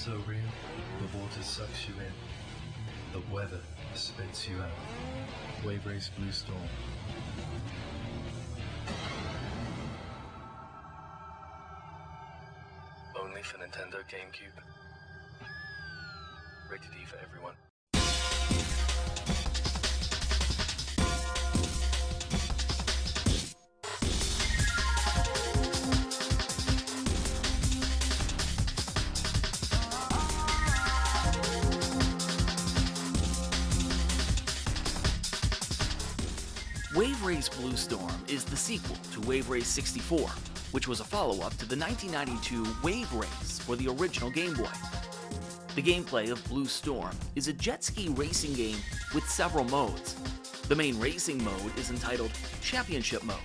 so real, the water sucks you in. The weather spits you out. Wave Race Blue Storm. Only for Nintendo GameCube. Rated E for everyone. Wave Race Blue Storm is the sequel to Wave Race 64, which was a follow-up to the 1992 Wave Race for the original Game Boy. The gameplay of Blue Storm is a jet ski racing game with several modes. The main racing mode is entitled Championship Mode.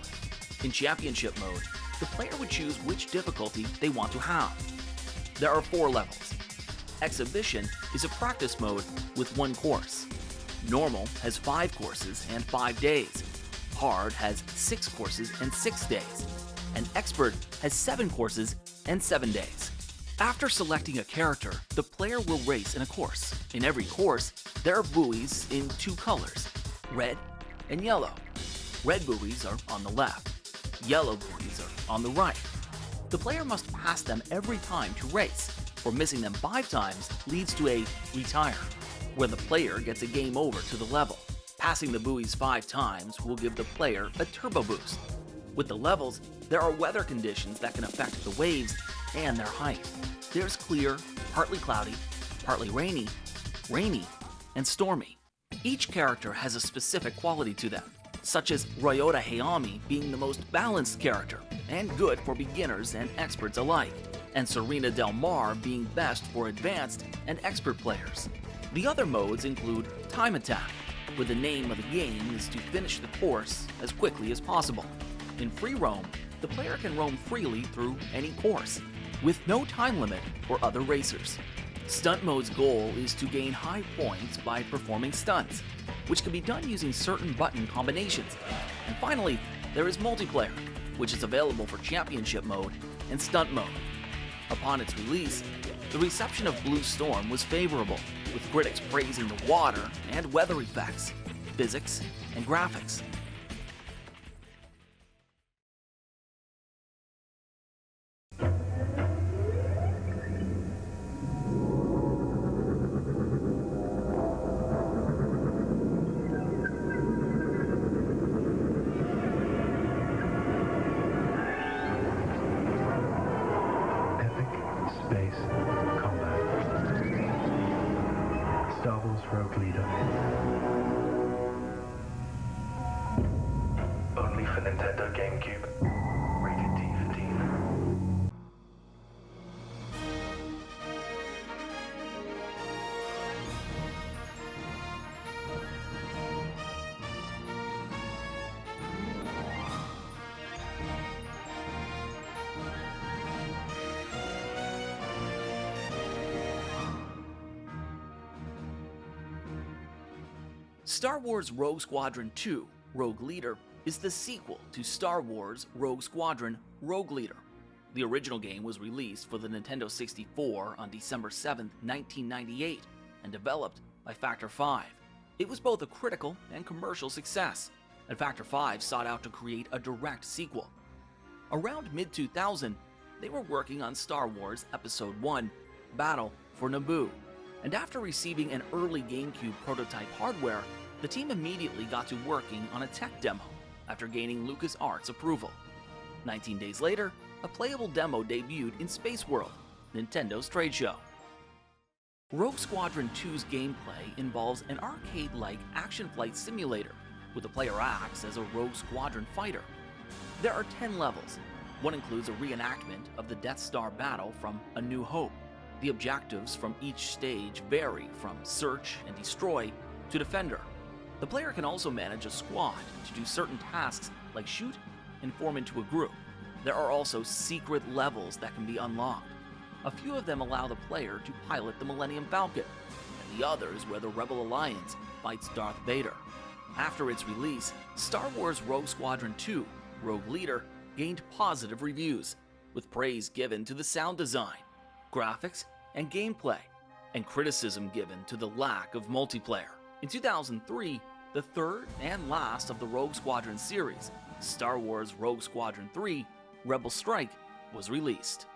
In Championship Mode, the player would choose which difficulty they want to have. There are 4 levels. Exhibition is a practice mode with 1 course. Normal has 5 courses and 5 days. Hard has 6 courses and 6 days. And Expert has 7 courses and 7 days. After selecting a character, the player will race in a course. In every course, there are buoys in 2 colors, red and yellow. Red buoys are on the left. Yellow buoys are on the right. The player must pass them every time to race, for missing them 5 times leads to a retire, where the player gets a game over to the level. Passing the buoys 5 times will give the player a turbo boost. With the levels, there are weather conditions that can affect the waves and their height. There's clear, partly cloudy, partly rainy, and stormy. Each character has a specific quality to them, such as Ryota Hayami being the most balanced character and good for beginners and experts alike, and Serena Del Mar being best for advanced and expert players. The other modes include Time Attack, where the name of the game is to finish the course as quickly as possible. In Free Roam, the player can roam freely through any course, with no time limit for other racers. Stunt Mode's goal is to gain high points by performing stunts, which can be done using certain button combinations. And finally, there is Multiplayer, which is available for Championship Mode and Stunt Mode. Upon its release, the reception of Blue Storm was favorable, with critics praising the water and weather effects, physics, and graphics. Space Combat. Star Wars Rogue Leader. Only for Nintendo GameCube. Rated T for teen. Star Wars Rogue Squadron 2 Rogue Leader is the sequel to Star Wars Rogue Squadron Rogue Leader. The original game was released for the Nintendo 64 on December 7, 1998, and developed by Factor 5. It was both a critical and commercial success, and Factor 5 sought out to create a direct sequel. Around mid-2000, they were working on Star Wars Episode 1, Battle for Naboo, and after receiving an early GameCube prototype hardware, the team immediately got to working on a tech demo after gaining LucasArts approval. 19 days later, a playable demo debuted in Space World, Nintendo's trade show. Rogue Squadron 2's gameplay involves an arcade-like action flight simulator, with the player acts as a Rogue Squadron fighter. There are 10 levels. One includes a reenactment of the Death Star battle from A New Hope. The objectives from each stage vary from Search and Destroy to Defender. The player can also manage a squad to do certain tasks like shoot and form into a group. There are also secret levels that can be unlocked. A few of them allow the player to pilot the Millennium Falcon, and the others where the Rebel Alliance fights Darth Vader. After its release, Star Wars Rogue Squadron 2 Rogue Leader gained positive reviews, with praise given to the sound design, graphics, and gameplay, and criticism given to the lack of multiplayer. In 2003, the third and last of the Rogue Squadron series, Star Wars Rogue Squadron 3: Rebel Strike, was released.